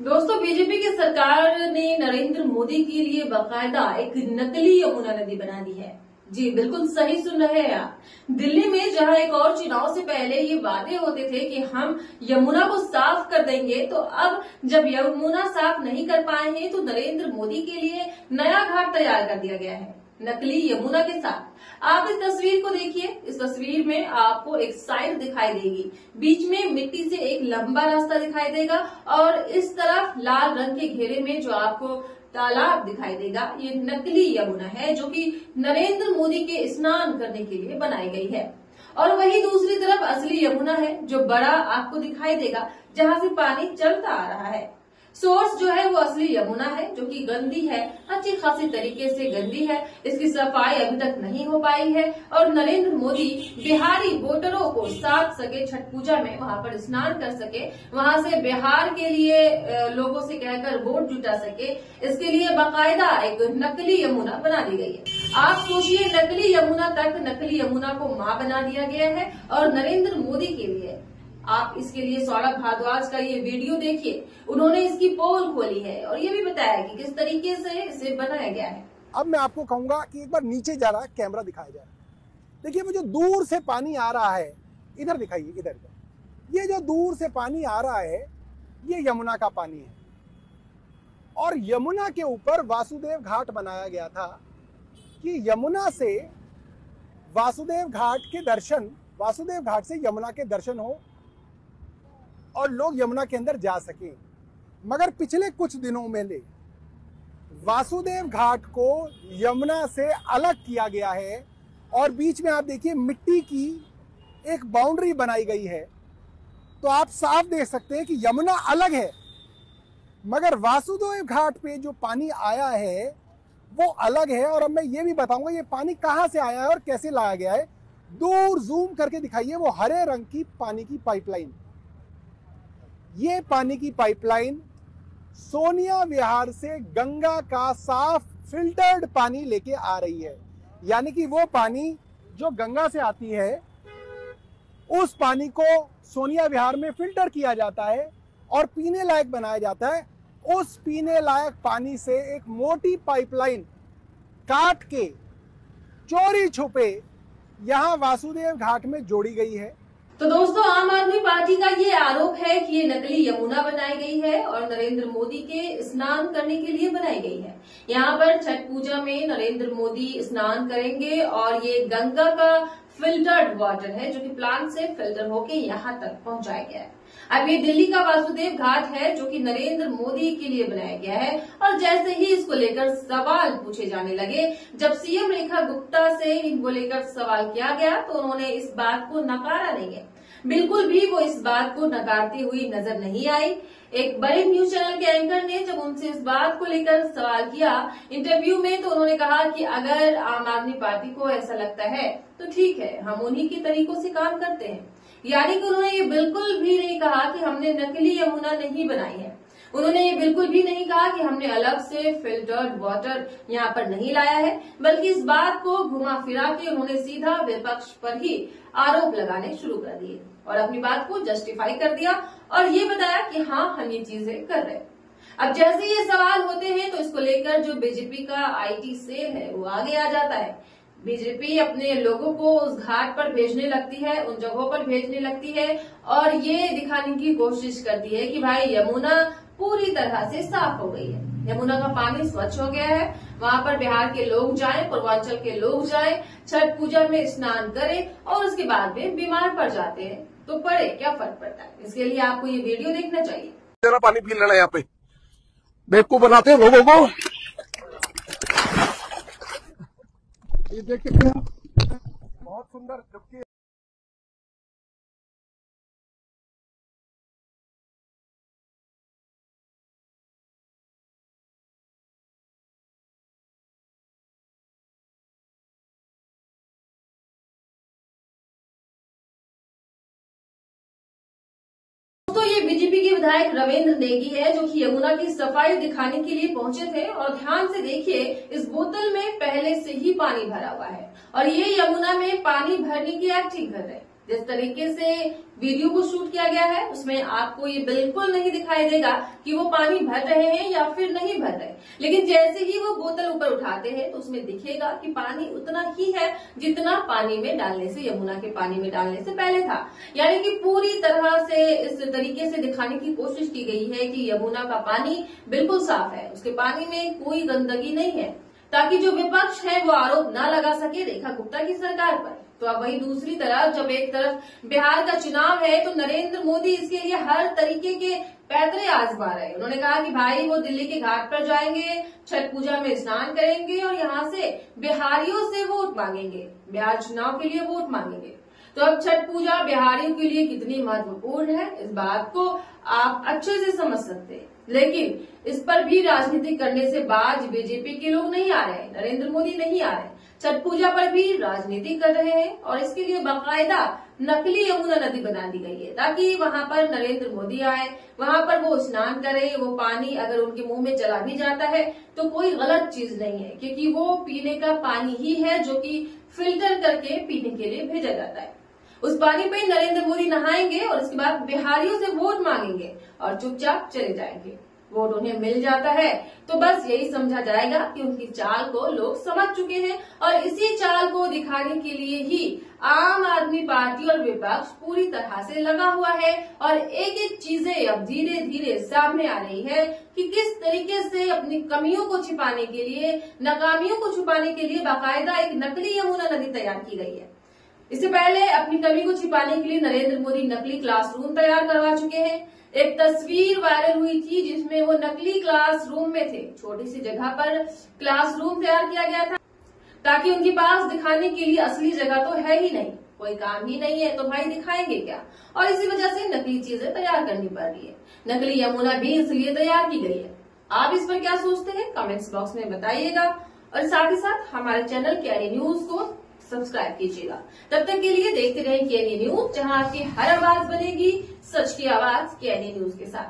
दोस्तों, बीजेपी की सरकार ने नरेंद्र मोदी के लिए बाकायदा एक नकली यमुना नदी बना दी है। जी बिल्कुल सही सुन रहे हैं आप। दिल्ली में जहां एक और चुनाव से पहले ये वादे होते थे कि हम यमुना को साफ कर देंगे, तो अब जब यमुना साफ नहीं कर पाए हैं तो नरेंद्र मोदी के लिए नया घाट तैयार कर दिया गया है, नकली यमुना के साथ। आप इस तस्वीर को देखिए। इस तस्वीर में आपको एक साइड दिखाई देगी, बीच में मिट्टी से एक लंबा रास्ता दिखाई देगा और इस तरफ लाल रंग के घेरे में जो आपको तालाब दिखाई देगा, ये नकली यमुना है जो कि नरेंद्र मोदी के स्नान करने के लिए बनाई गई है। और वही दूसरी तरफ असली यमुना है जो बड़ा आपको दिखाई देगा, जहां से पानी चलता आ रहा है। सोर्स जो है वो असली यमुना है जो कि गंदी है, अच्छी खासी तरीके से गंदी है। इसकी सफाई अभी तक नहीं हो पाई है और नरेंद्र मोदी बिहारी वोटरों को साथ सके, छठ पूजा में वहां पर स्नान कर सके, वहां से बिहार के लिए लोगों से कहकर वोट जुटा सके, इसके लिए बाकायदा एक नकली यमुना बना दी गई है। आप सोचिए, नकली यमुना तक नकली यमुना को मां बना दिया गया है और नरेंद्र मोदी के लिए। आप इसके लिए सौरभ भारद्वाज का ये वीडियो देखिए, उन्होंने इसकी पोल खोली है और ये भी बताया कि किस तरीके से इसे बनाया गया है। अब मैं आपको कहूंगा कि एक बार नीचे जा रहा कैमरा दिखाया जाए। देखिए, वो जो दूर से पानी आ रहा है, इधर दिखाइए, इधर ये जो दूर से पानी आ रहा है, ये यमुना का पानी है। और यमुना के ऊपर वासुदेव घाट बनाया गया था कि यमुना से वासुदेव घाट के दर्शन, वासुदेव घाट से यमुना के दर्शन हो और लोग यमुना के अंदर जा सकें। मगर पिछले कुछ दिनों में ले वासुदेव घाट को यमुना से अलग किया गया है और बीच में आप देखिए मिट्टी की एक बाउंड्री बनाई गई है। तो आप साफ देख सकते हैं कि यमुना अलग है, मगर वासुदेव घाट पे जो पानी आया है वो अलग है। और अब मैं ये भी बताऊंगा ये पानी कहां से आया है और कैसे लाया गया है। दूर जूम करके दिखाइए, वो हरे रंग की पानी की पाइपलाइन। ये पानी की पाइपलाइन सोनिया विहार से गंगा का साफ फिल्टर्ड पानी लेके आ रही है। यानी कि वो पानी जो गंगा से आती है, उस पानी को सोनिया विहार में फिल्टर किया जाता है और पीने लायक बनाया जाता है। उस पीने लायक पानी से एक मोटी पाइपलाइन काट के चोरी छुपे यहां वासुदेव घाट में जोड़ी गई है। तो दोस्तों, आम आदमी पार्टी का ये आरोप है कि ये नकली यमुना बनाई गई है और नरेंद्र मोदी के स्नान करने के लिए बनाई गई है। यहाँ पर छठ पूजा में नरेंद्र मोदी स्नान करेंगे और ये गंगा का फिल्टर्ड वाटर है जो कि प्लांट से फिल्टर होके यहाँ तक पहुंचाया गया है। अब ये दिल्ली का वासुदेव घाट है जो कि नरेंद्र मोदी के लिए बनाया गया है। और जैसे ही इसको लेकर सवाल पूछे जाने लगे, जब सीएम रेखा गुप्ता से इनको लेकर सवाल किया गया तो उन्होंने इस बात को नकारा नहीं है। बिल्कुल भी वो इस बात को नकारती हुई नजर नहीं आई। एक बड़े न्यूज चैनल के एंकर ने जब उनसे इस बात को लेकर सवाल किया इंटरव्यू में, तो उन्होंने कहा कि अगर आम आदमी पार्टी को ऐसा लगता है तो ठीक है, हम उन्हीं के तरीकों से काम करते हैं। यानी कि उन्होंने ये बिल्कुल भी नहीं कहा कि हमने नकली यमुना नहीं बनाई है। उन्होंने ये बिल्कुल भी नहीं कहा कि हमने अलग से फिल्टर्ड वाटर यहाँ पर नहीं लाया है, बल्कि इस बात को घुमा फिरा के उन्होंने सीधा विपक्ष पर ही आरोप लगाने शुरू कर दिए और अपनी बात को जस्टिफाई कर दिया और ये बताया कि हाँ, हम ये चीजें कर रहे हैं। अब जैसे ये सवाल होते हैं तो इसको लेकर जो बीजेपी का आईटी सेल है वो आगे आ जाता है। बीजेपी अपने लोगों को उस घाट पर भेजने लगती है, उन जगहों पर भेजने लगती है और ये दिखाने की कोशिश करती है कि भाई यमुना पूरी तरह से साफ हो गई है, यमुना का पानी स्वच्छ हो गया है। वहां पर बिहार के लोग जाएं, पूर्वांचल के लोग जाएं, छठ पूजा में स्नान करें और उसके बाद में बीमार पड़ जाते हैं तो पड़े, क्या फर्क पड़ता है। इसके लिए आपको ये वीडियो देखना चाहिए। जरा पानी पी लेना, यहाँ पे बेवकूफ बनाते हैं लोगों को। ये देखिए बहुत सुंदर डुबकी। तो ये बीजेपी के विधायक रविंद्र नेगी है जो कि यमुना की सफाई दिखाने के लिए पहुंचे थे और ध्यान से देखिए, इस बोतल में पहले से ही पानी भरा हुआ है और ये यमुना में पानी भरने की एक्टिंग कर रहे हैं। जिस तरीके से वीडियो को शूट किया गया है उसमें आपको ये बिल्कुल नहीं दिखाई देगा कि वो पानी भर रहे हैं या फिर नहीं भर रहे, लेकिन जैसे ही वो बोतल ऊपर उठाते हैं तो उसमें दिखेगा कि पानी उतना ही है जितना पानी में डालने से, यमुना के पानी में डालने से पहले था। यानी कि पूरी तरह से इस तरीके से दिखाने की कोशिश की गई है कि यमुना का पानी बिल्कुल साफ है, उसके पानी में कोई गंदगी नहीं है, ताकि जो विपक्ष है वो आरोप न लगा सके रेखा गुप्ता की सरकार पर। तो अब वही दूसरी तरफ, जब एक तरफ बिहार का चुनाव है तो नरेंद्र मोदी इसके लिए हर तरीके के पैतरे आजमा रहे हैं। उन्होंने कहा कि भाई वो दिल्ली के घाट पर जाएंगे, छठ पूजा में स्नान करेंगे और यहाँ से बिहारियों से वोट मांगेंगे, बिहार चुनाव के लिए वोट मांगेंगे। तो अब छठ पूजा बिहारियों के लिए कितनी महत्वपूर्ण है इस बात को आप अच्छे से समझ सकते हैं, लेकिन इस पर भी राजनीति करने से बाज बीजेपी के लोग नहीं आ रहे हैं, नरेंद्र मोदी नहीं आ रहे हैं। छठ पूजा पर भी राजनीति कर रहे हैं और इसके लिए बाकायदा नकली यमुना नदी बना दी गई है ताकि वहां पर नरेंद्र मोदी आए, वहां पर वो स्नान करे, वो पानी अगर उनके मुंह में चला भी जाता है तो कोई गलत चीज नहीं है, क्योंकि वो पीने का पानी ही है जो कि फिल्टर करके पीने के लिए भेजा जाता है। उस पानी पे नरेंद्र मोदी नहाएंगे और उसके बाद बिहारियों से वोट मांगेंगे और चुपचाप चले जाएंगे। वोट उन्हें मिल जाता है तो बस यही समझा जाएगा कि उनकी चाल को लोग समझ चुके हैं और इसी चाल को दिखाने के लिए ही आम आदमी पार्टी और विपक्ष पूरी तरह से लगा हुआ है और एक एक चीजें अब धीरे धीरे सामने आ रही है कि किस तरीके से अपनी कमियों को छिपाने के लिए, नाकामियों को छुपाने के लिए बाकायदा एक नकली यमुना नदी तैयार की गई है। इससे पहले अपनी कमी को छिपाने के लिए नरेंद्र मोदी नकली क्लासरूम तैयार करवा चुके हैं। एक तस्वीर वायरल हुई थी जिसमें वो नकली क्लासरूम में थे, छोटी सी जगह पर क्लासरूम तैयार किया गया था ताकि उनके पास दिखाने के लिए असली जगह तो है ही नहीं, कोई काम ही नहीं है तो भाई दिखाएंगे क्या, और इसी वजह से नकली चीजें तैयार करनी पड़ रही है। नकली यमुना भी इसलिए तैयार की गई है। आप इस पर क्या सोचते हैं कमेंट्स बॉक्स में बताइएगा और साथ ही साथ हमारे चैनल केएनए न्यूज को सब्सक्राइब कीजिएगा। तब तक के लिए देखते रहें केएनए न्यूज, जहां आपकी हर आवाज बनेगी सच की आवाज केएनए न्यूज के साथ।